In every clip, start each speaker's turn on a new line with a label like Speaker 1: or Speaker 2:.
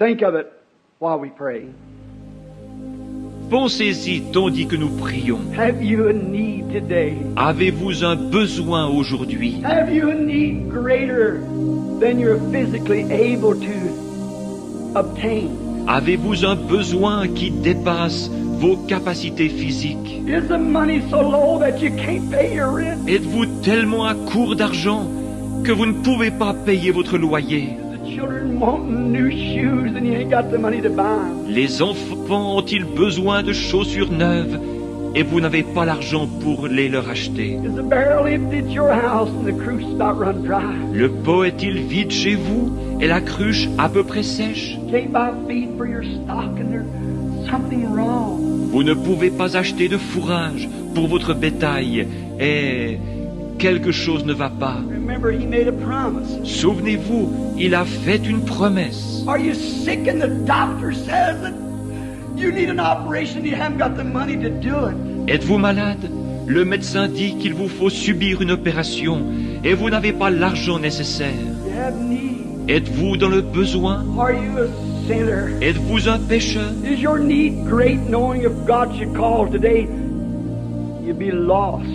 Speaker 1: Think of it while we pray.
Speaker 2: Pensez-y tandis que nous prions.
Speaker 1: Have you a need today?
Speaker 2: Avez-vous un besoin aujourd'hui?
Speaker 1: Have you a need greater than you're physically able to obtain?
Speaker 2: Avez-vous un besoin qui dépasse vos capacités physiques?
Speaker 1: Is the money so low that you can't pay your rent?
Speaker 2: Êtes-vous tellement à court d'argent que vous ne pouvez pas payer votre loyer?
Speaker 1: The children wanting new shoes and you ain't got the money to buy them.
Speaker 2: Les enfants ont-ils besoin de chaussures neuves et vous n'avez pas l'argent pour les leur acheter?
Speaker 1: Is the barrel empty at your house and the cruise about run dry?
Speaker 2: Le pot est-il vide chez vous et la cruche à peu près sèche?
Speaker 1: Can't buy feed for your stock and there's something wrong.
Speaker 2: Vous ne pouvez pas acheter de fourrage pour votre bétail et quelque chose ne va pas.
Speaker 1: Remember, he made a promise.
Speaker 2: Souvenez-vous, il a fait une promesse.
Speaker 1: Are you sick and the doctor says that you need an operation, you haven't got the money to do it?
Speaker 2: Êtes-vous malade? Le médecin dit qu'il vous faut subir une opération et vous n'avez pas l'argent nécessaire.
Speaker 1: You have need.
Speaker 2: Êtes-vous dans le besoin?
Speaker 1: Are you a sinner?
Speaker 2: Êtes-vous un pécheur?
Speaker 1: Is your need great knowing if God should call today, you'd be lost?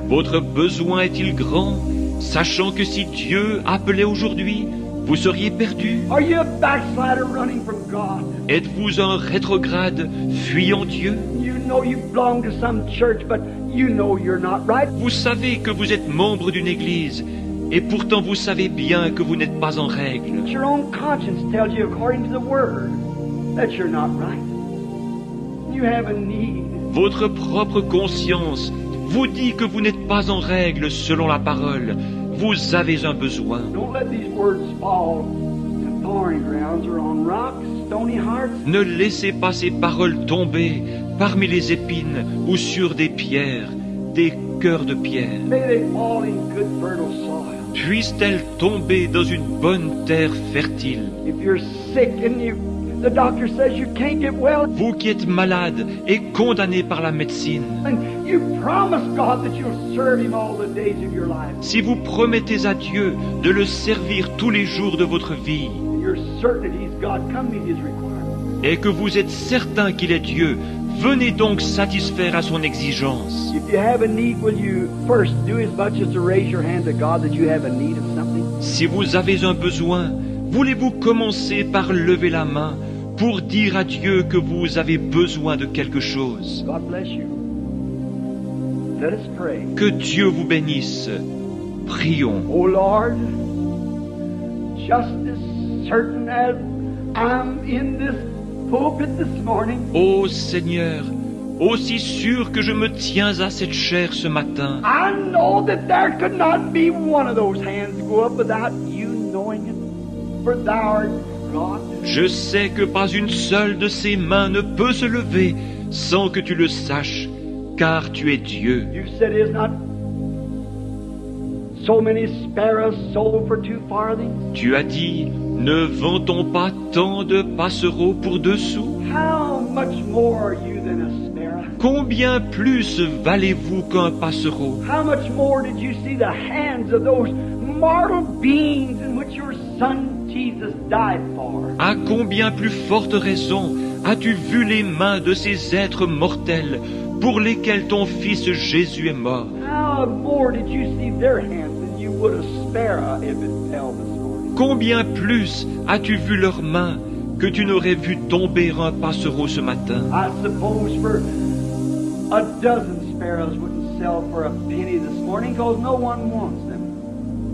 Speaker 2: Votre besoin est-il grand, sachant que si Dieu appelait aujourd'hui, vous seriez perdu?
Speaker 1: Are you a backslider running from God?
Speaker 2: Êtes-vous un rétrograde fuyant Dieu?
Speaker 1: You know you belong to some church, but you know you're not right.
Speaker 2: Vous savez que vous êtes membre d'une église, et pourtant vous savez bien que vous n'êtes pas en règle.
Speaker 1: Your own conscience tells you according to the Word that you're not right. You have a need.
Speaker 2: Votre propre conscience vous dit que vous n'êtes pas en règle selon la parole. Vous avez un besoin.
Speaker 1: Don't let these words fall in thorny grounds or on rocks, stony hearts.
Speaker 2: Ne laissez pas ces paroles tomber parmi les épines ou sur des pierres, des cœurs de pierre.
Speaker 1: May they fall in good fertile soil.
Speaker 2: Puissent-elles tomber dans une bonne terre fertile?
Speaker 1: If you're sick and the doctor says you can't get well,
Speaker 2: Vous qui êtes malade et condamné par la médecine,
Speaker 1: and you promise God that you'll serve Him all the days of your life,
Speaker 2: si vous promettez à Dieu de le servir tous les jours de votre vie,
Speaker 1: and you're certain that He's God, come meet His requirements.
Speaker 2: et que vous êtes certain qu'il est Dieu, venez donc satisfaire à son exigence.
Speaker 1: If you have a need, will you first do as much as to raise your hand to God that you have a need of something?
Speaker 2: Si vous avez un besoin, voulez-vous commencer par lever la main pour dire à Dieu que vous avez besoin de quelque chose?
Speaker 1: God bless you. Let us pray.
Speaker 2: Que Dieu vous bénisse. Prions.
Speaker 1: Oh Lord, just as certain as I'm in this pulpit this morning,
Speaker 2: Ô Seigneur, aussi sûr que je me tiens à cette chair ce matin,
Speaker 1: I know that there could not be one of those hands go up without you knowing it. For thou art God.
Speaker 2: je sais que pas une seule de ces mains ne peut se lever sans que tu le saches, car tu es Dieu.
Speaker 1: You said is not so many sparrows sold for 2 farthings?
Speaker 2: Tu as dit, ne vend-on pas tant de passereaux pour 2 sous?
Speaker 1: How much more are you than a sparrow?
Speaker 2: Combien plus valez-vous qu'un passereau?
Speaker 1: How much more did you see the hands of those mortal beings in which your Son Jesus died for?
Speaker 2: À combien plus forte raison as-tu vu les mains de ces êtres mortels pour lesquels ton Fils Jésus est mort?
Speaker 1: How more did you see their hands than you would a sparrow if it fell this morning?
Speaker 2: Combien plus as-tu vu leurs mains que tu n'aurais vu tomber un passereau ce matin?
Speaker 1: I suppose for a dozen sparrows wouldn't sell for a penny this morning because no one wants them.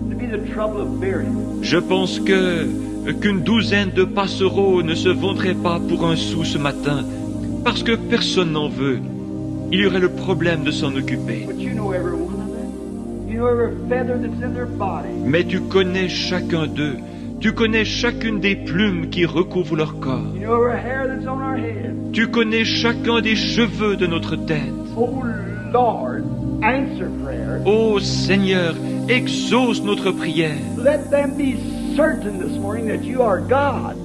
Speaker 1: It'd be the trouble of burying them.
Speaker 2: Je pense qu'une douzaine de passereaux ne se vendraient pas pour 1 sou ce matin, parce que personne n'en veut. Il y aurait le problème de s'en occuper.
Speaker 1: But you know every one of them. You know every feather that's in their body.
Speaker 2: Mais tu connais chacun d'eux. Tu connais chacune des plumes qui recouvrent leur corps.
Speaker 1: You know every hair that's on our head.
Speaker 2: Tu connais chacun des cheveux de notre tête.
Speaker 1: Oh Lord, answer prayer.
Speaker 2: Ô Seigneur, exauce notre prière.
Speaker 1: Let them be certain this morning that you are God.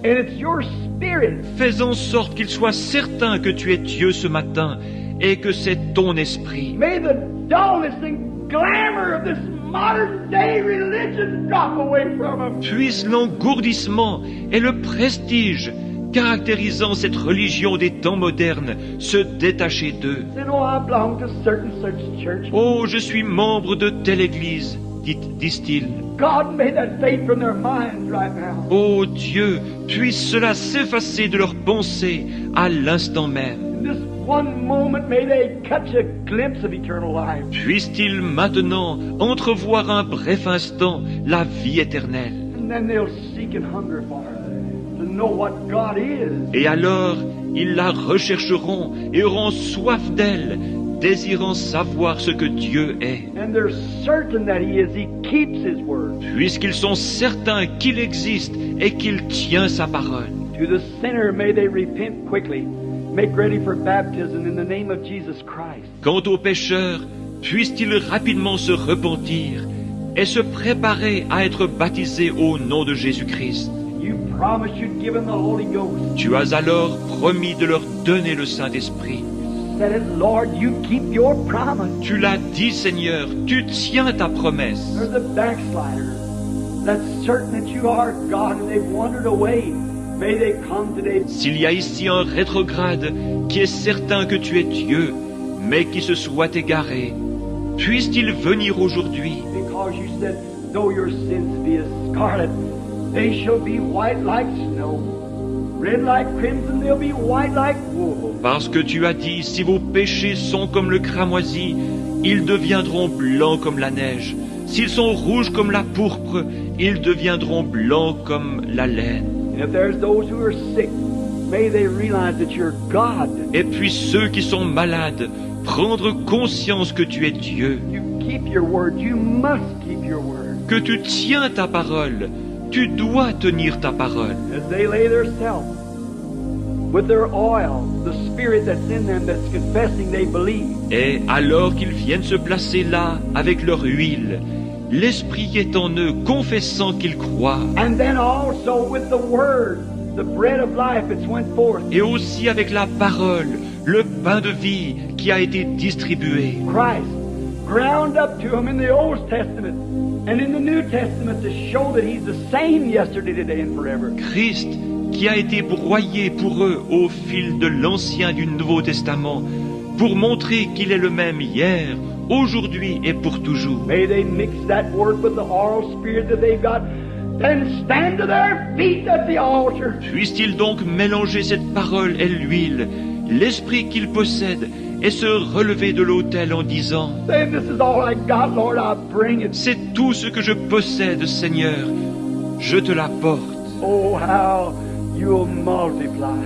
Speaker 1: And it's your Spirit.
Speaker 2: Fais en sorte qu'ils soient certains que tu es Dieu ce matin et que c'est ton esprit.
Speaker 1: May the dullness and glamour of this modern day religion drop away from them.
Speaker 2: Puisse l'engourdissement et le prestige caractérisant cette religion des temps modernes se détacher d'eux.
Speaker 1: Say, no, I belong to certain such church.
Speaker 2: Oh, je suis membre de telle église, disent-ils.
Speaker 1: God made that faith from their minds right now.
Speaker 2: Oh Dieu, puisse cela s'effacer de leurs pensées à l'instant même.
Speaker 1: In this one moment, may they catch a glimpse of eternal life.
Speaker 2: Puisse-t-il maintenant entrevoir un bref instant la vie éternelle.
Speaker 1: And then they'll seek and hunger for her, to know what God is.
Speaker 2: Et alors, ils la rechercheront et auront soif d'elle, désirant savoir ce que Dieu est.
Speaker 1: And they're certain that He is. He keeps His word.
Speaker 2: Puisqu'ils sont certains qu'il existe et qu'il tient sa parole.
Speaker 1: To the sinner, may they repent quickly. Make ready for baptism in the name of Jesus Christ.
Speaker 2: Quant aux pécheurs, puissent-ils rapidement se repentir et se préparer à être baptisés au nom de Jésus-Christ.
Speaker 1: You promised you'd give them the Holy Ghost.
Speaker 2: Tu as alors promis de leur donner le Saint-Esprit.
Speaker 1: Said it, Lord, you keep your promise.
Speaker 2: Tu l'as dit, Seigneur, tu tiens ta promesse.
Speaker 1: There's a backslider that's certain that you are God and they've wandered away. May they come today.
Speaker 2: S'il y a ici un rétrograde qui est certain que tu es Dieu, mais qui se soit égaré, puisse-t-il venir aujourd'hui,
Speaker 1: Because you said, though your sins be as scarlet, they shall be white like snow. Red like crimson, they'll be white like wool.
Speaker 2: parce que tu as dit, si vos péchés sont comme le cramoisi, ils deviendront blancs comme la neige. S'ils sont rouges comme la pourpre, ils deviendront blancs comme la laine.
Speaker 1: And if there's those who are sick, may they realize that you're God.
Speaker 2: Et puis ceux qui sont malades, prendre conscience que tu es Dieu,
Speaker 1: You keep your word. You must keep your word.
Speaker 2: que tu tiens ta parole, tu dois tenir ta parole.
Speaker 1: As they lay their self with their oil, the spirit that's in them that's confessing they believe.
Speaker 2: Et alors qu'ils viennent se placer là avec leur huile, l'Esprit est en eux, confessant qu'ils croient,
Speaker 1: And then also with the word, the bread of life that's went forth.
Speaker 2: et aussi avec la parole, le pain de vie qui a été distribué.
Speaker 1: Christ ground up to them in the Old Testament and in the New Testament to show that He's the same yesterday, today, and forever.
Speaker 2: Christ qui a été broyé pour eux au fil de l'Ancien et du Nouveau Testament, pour montrer qu'il est le même hier, aujourd'hui et pour toujours.
Speaker 1: May they mix that word with the oral spirit that they've got and stand to their feet at the altar.
Speaker 2: Puisse-t-il donc mélanger cette parole et l'huile, l'esprit qu'ils possèdent, et se relever de l'autel en disant,
Speaker 1: Saying, this is all I got, Lord, I bring it.
Speaker 2: c'est tout ce que je possède, Seigneur, je te l'apporte.
Speaker 1: Oh, how you'll multiply.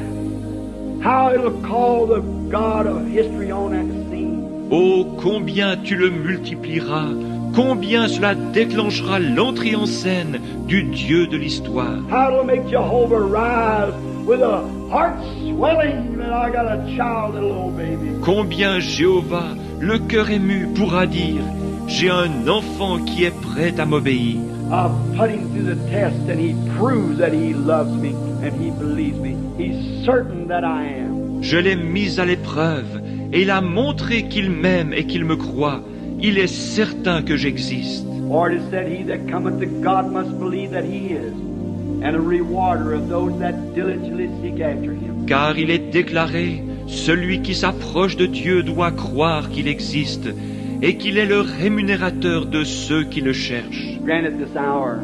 Speaker 1: How it'll call the God of history on that scene.
Speaker 2: Oh, combien tu le multiplieras, combien cela déclenchera l'entrée en scène du Dieu de l'histoire.
Speaker 1: How it'll make Jehovah rise with a heart swelling that I got a child, a little baby.
Speaker 2: Combien Jéhovah, le cœur ému, pourra dire, j'ai un enfant qui est prêt à m'obéir.
Speaker 1: I've put him through the test and he proves that he loves me and he believes me. He's certain that I am.
Speaker 2: Je l'ai mis à l'épreuve, et il a montré qu'il m'aime et qu'il me croit. Il est certain que j'existe.
Speaker 1: For it is said, he that cometh to God must believe that he is, and a rewarder of those that diligently seek after him.
Speaker 2: Car il est déclaré, celui qui s'approche de Dieu doit croire qu'il existe, et qu'il est le rémunérateur de ceux qui le cherchent.
Speaker 1: Grant it this hour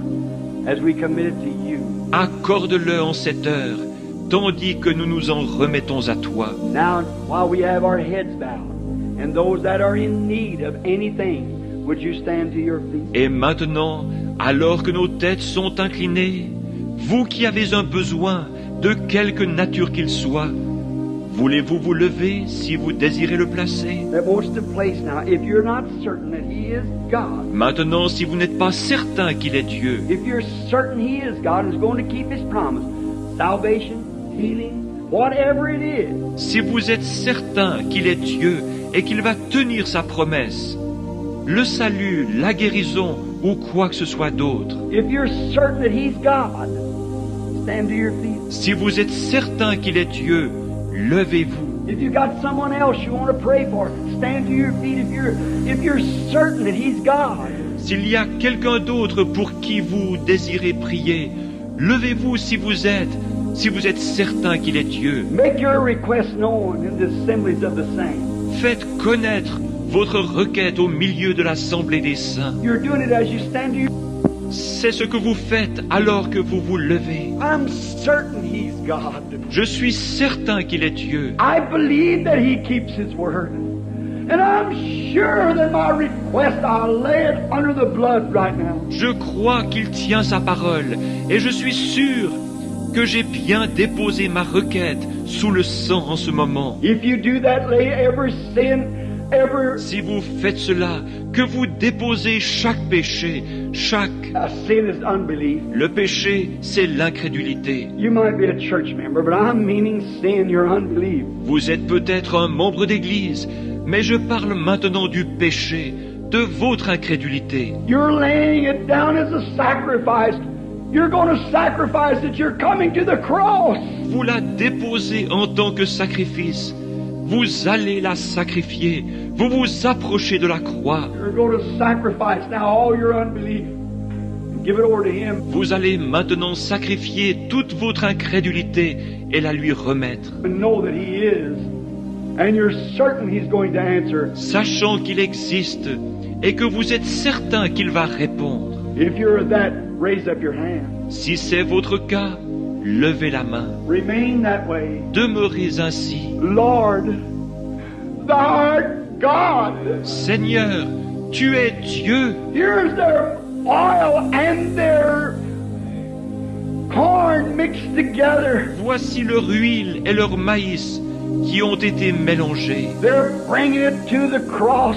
Speaker 1: as we commit it to you.
Speaker 2: Accorde-le en cette heure, tandis que nous nous en remettons à toi.
Speaker 1: Now, while we have our heads bowed, and those that are in need of anything, would you stand to your feet?
Speaker 2: Et maintenant, alors que nos têtes sont inclinées, vous qui avez un besoin, de quelque nature qu'il soit, voulez-vous vous lever si vous désirez le placer?
Speaker 1: That wants to place now. If you're not certain that He is God,
Speaker 2: Maintenant, si vous n'êtes pas certain qu'il est Dieu,
Speaker 1: if you're certain He is God and is going to keep His promise, salvation, healing, whatever it is,
Speaker 2: si vous êtes certain qu'il est Dieu et qu'il va tenir sa promesse, le salut, la guérison ou quoi que ce soit d'autre,
Speaker 1: if you're certain that He's God, stand to your feet.
Speaker 2: si vous êtes certain qu'il est Dieu, levez-vous.
Speaker 1: If you got someone else you want to pray for, stand to your feet. If you're certain that He's God,
Speaker 2: S'il y a quelqu'un d'autre pour qui vous désirez prier, levez-vous si vous êtes certain qu'il est Dieu.
Speaker 1: Make your request known in the assemblies of the saints.
Speaker 2: Faites connaître votre requête au milieu de l'assemblée des saints.
Speaker 1: You're doing it as you stand to your...
Speaker 2: C'est ce que vous faites alors que vous vous levez.
Speaker 1: I'm certain He's God.
Speaker 2: Je suis certain qu'il est Dieu.
Speaker 1: I believe that He keeps His word. And I'm sure that my request, I'll lay it under the blood right now.
Speaker 2: Je crois qu'il tient sa parole et je suis sûr que j'ai bien déposé ma requête sous le sang en ce moment.
Speaker 1: If you do that, lay every sin,
Speaker 2: Si vous faites cela, que vous déposez chaque péché,
Speaker 1: sin is unbelief.
Speaker 2: Le péché, c'est l'incrédulité.
Speaker 1: You might be a church member, but I'm meaning sin, your unbelief.
Speaker 2: Vous êtes peut-être un membre d'église, mais je parle maintenant du péché, de votre incrédulité.
Speaker 1: You're laying it down as a sacrifice. You're going to sacrifice it. You're coming to the cross.
Speaker 2: Vous la déposez en tant que sacrifice. Vous allez la sacrifier. Vous vous approchez de la croix.
Speaker 1: You're going to sacrifice now all your unbelief. Give it over to Him.
Speaker 2: Vous allez maintenant sacrifier toute votre incrédulité et la lui remettre.
Speaker 1: And know that He is. And you're certain He's going to answer.
Speaker 2: Sachant qu'il existe et que vous êtes certain qu'il va répondre.
Speaker 1: If you're that, raise up your hand.
Speaker 2: Si c'est votre cas, levez la main.
Speaker 1: Remain that way.
Speaker 2: Demeurez ainsi.
Speaker 1: Lord, Thou art God.
Speaker 2: Seigneur, tu es Dieu.
Speaker 1: Here's their oil and their corn mixed together.
Speaker 2: Voici leur huile et leur maïs qui ont été mélangés.
Speaker 1: They're bringing it to the cross,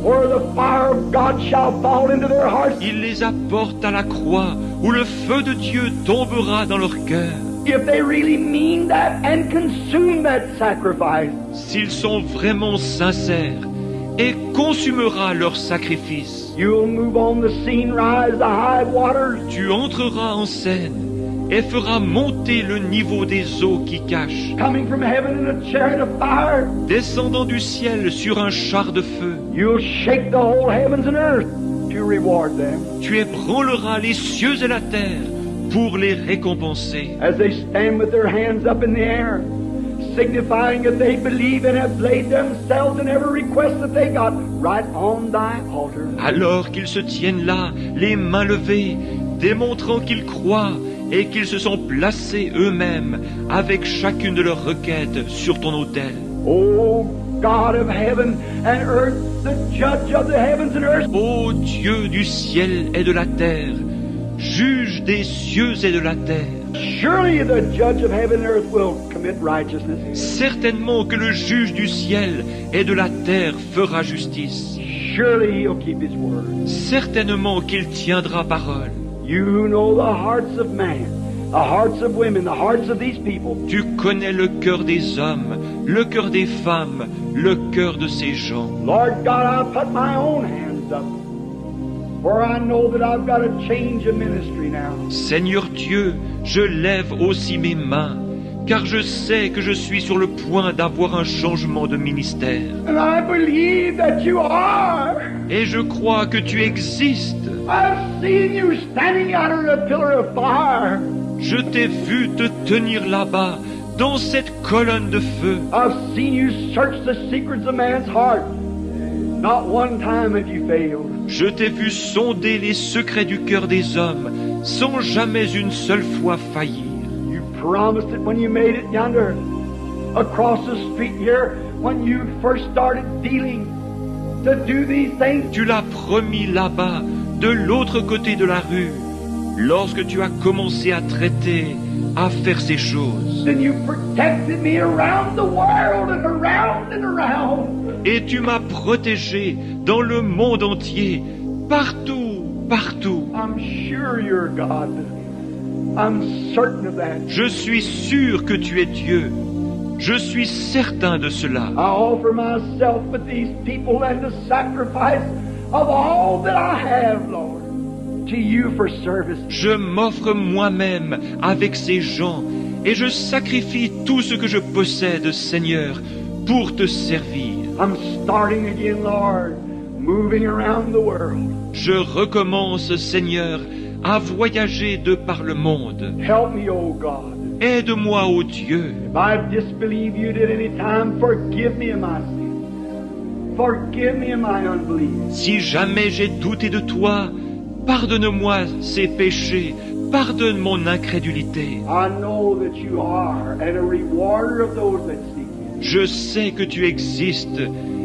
Speaker 1: where the fire of God shall fall into their hearts.
Speaker 2: Ils les apportent à la croix, où le feu de Dieu tombera dans leur cœur.
Speaker 1: If they really mean that and consume that sacrifice,
Speaker 2: S'ils sont vraiment sincères, et consumera leur sacrifice.
Speaker 1: you'll move on the scene, rise the high waters.
Speaker 2: Tu entreras en scène et feras monter le niveau des eaux qui cachent,
Speaker 1: Coming from heaven in a chariot of fire,
Speaker 2: descendant du ciel sur un char de feu.
Speaker 1: you'll shake the whole heavens and earth to reward them.
Speaker 2: Tu ébranleras les cieux et la terre pour les récompenser.
Speaker 1: As they stand with their hands up in the air, signifying that they believe and have laid themselves and every request that they got right on thy altar.
Speaker 2: Alors qu'ils se tiennent là, les mains levées, démontrant qu'ils croient et qu'ils se sont placés eux-mêmes avec chacune de leurs requêtes sur ton autel.
Speaker 1: O God of heaven and earth, the judge of the heavens and earth,
Speaker 2: Ô Dieu du ciel et de la terre, juge des cieux et de la terre,
Speaker 1: surely the judge of heaven and earth will commit righteousness.
Speaker 2: certainement que le juge du ciel et de la terre fera justice.
Speaker 1: Surely He'll keep His word.
Speaker 2: Certainement qu'il tiendra parole.
Speaker 1: You know the hearts of man, the hearts of women, the hearts of these people.
Speaker 2: Tu connais le cœur des hommes, le cœur des femmes, le cœur de ces gens.
Speaker 1: Lord God, I'll put my own hands up, for I know that I've got to change a ministry now.
Speaker 2: Seigneur Dieu, je lève aussi mes mains, car je sais que je suis sur le point d'avoir un changement de ministère.
Speaker 1: And I believe that you are.
Speaker 2: Et je crois que tu existes.
Speaker 1: I've seen you standing under a pillar of fire.
Speaker 2: Je t'ai vu te tenir là-bas, dans cette colonne de feu.
Speaker 1: I've seen you search the secrets of man's heart. Not one time have you failed.
Speaker 2: Je t'ai vu sonder les secrets du cœur des hommes, sans jamais une seule fois faillir.
Speaker 1: You promised it when you made it yonder, across the street here, when you first started dealing to do these things.
Speaker 2: Tu l'as promis là-bas, de l'autre côté de la rue, lorsque tu as commencé à traiter, à faire ces choses.
Speaker 1: Then you protected me around the world and around and around.
Speaker 2: Et tu m'as protégé dans le monde entier, partout, partout.
Speaker 1: I'm sure you're God. I'm certain of that.
Speaker 2: Je suis sûr que tu es Dieu. Je suis certain de cela.
Speaker 1: I offer myself with these people and the sacrifice of all that I have, Lord, to you for service.
Speaker 2: Je m'offre moi-même avec ces gens et je sacrifie tout ce que je possède, Seigneur, pour te servir.
Speaker 1: I'm starting again, Lord. moving around the world.
Speaker 2: Je recommence, Seigneur, à voyager de par le monde.
Speaker 1: Help me, O God.
Speaker 2: Aide-moi, ô Dieu.
Speaker 1: If I disbelieve you at any time, forgive me of my sin. Forgive me of my unbelief.
Speaker 2: Si jamais j'ai douté de toi, pardonne-moi ces péchés, pardonne mon incrédulité.
Speaker 1: I know that you are and a rewarder of those that seek you.
Speaker 2: Je sais que tu existes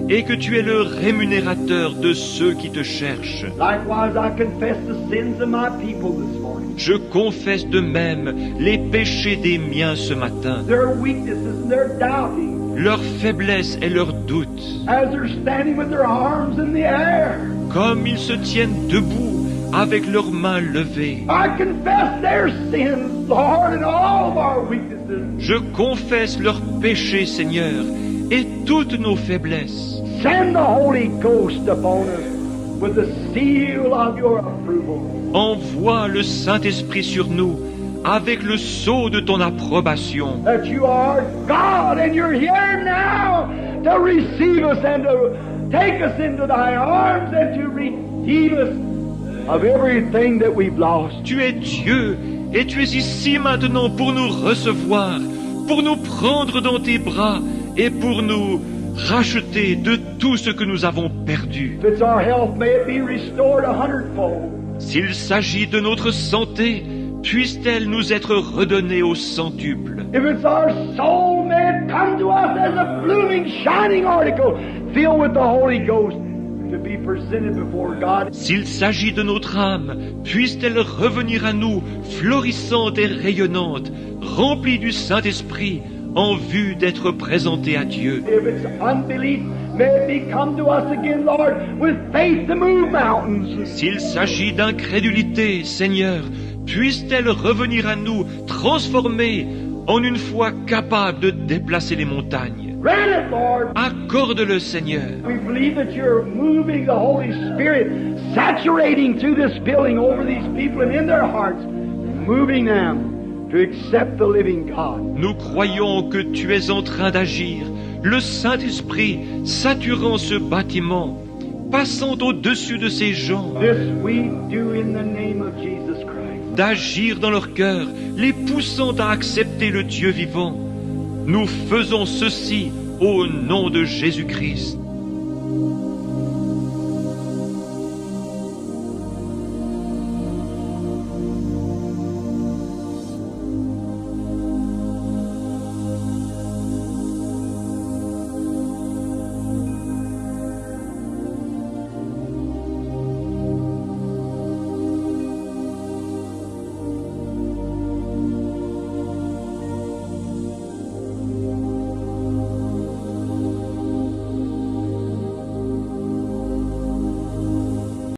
Speaker 2: et que tu es le rémunérateur de ceux qui te cherchent.
Speaker 1: Likewise, I confess the sins of my people this morning.
Speaker 2: Je confesse de même les péchés des miens ce matin,
Speaker 1: Their weaknesses and their doubting,
Speaker 2: leur faiblesse et leurs doutes.
Speaker 1: as they're standing with their arms in the air.
Speaker 2: Comme ils se tiennent debout avec leurs mains levées.
Speaker 1: I confess their sins, Lord, and all of our weaknesses.
Speaker 2: Je confesse leurs péchés, Seigneur, et toutes nos faiblesses.
Speaker 1: Send the Holy Ghost upon us with the seal of your approval.
Speaker 2: Envoie le Saint-Esprit sur nous avec le sceau de ton approbation.
Speaker 1: That you are God and you're here now to receive us and to take us into thy arms and to redeem us of everything that we've lost.
Speaker 2: Tu es Dieu et tu es ici maintenant pour nous recevoir, pour nous prendre dans tes bras et pour nous racheter de tout ce que nous avons perdu.
Speaker 1: If it's our health, may it be restored 100-fold.
Speaker 2: S'il s'agit de notre santé, puisse-t-elle nous être redonnée au centuple.
Speaker 1: If it's our soul, may it come to us as a blooming, shining article filled with the Holy Ghost to be presented before God.
Speaker 2: S'il s'agit de notre âme, puisse-t-elle revenir à nous, florissante et rayonnante, remplie du Saint-Esprit, en vue d'être présentée à Dieu.
Speaker 1: If it's unbelief, may it be come to us again, Lord, with faith to move mountains.
Speaker 2: S'il s'agit d'incrédulité, Seigneur, puisse-t-elle revenir à nous, transformée, en une foi capable de déplacer les montagnes.
Speaker 1: Grant it, Lord.
Speaker 2: Accorde-le, Seigneur.
Speaker 1: We believe that you're moving the Holy Spirit, saturating through this building over these people and in their hearts, moving them to accept the living God.
Speaker 2: Nous croyons que tu es en train d'agir, le Saint-Esprit saturant ce bâtiment, passant au-dessus de ces gens,
Speaker 1: This we do in the name of Jesus Christ.
Speaker 2: d'agir dans leur cœur, les poussant à accepter le Dieu vivant. Nous faisons ceci au nom de Jésus-Christ.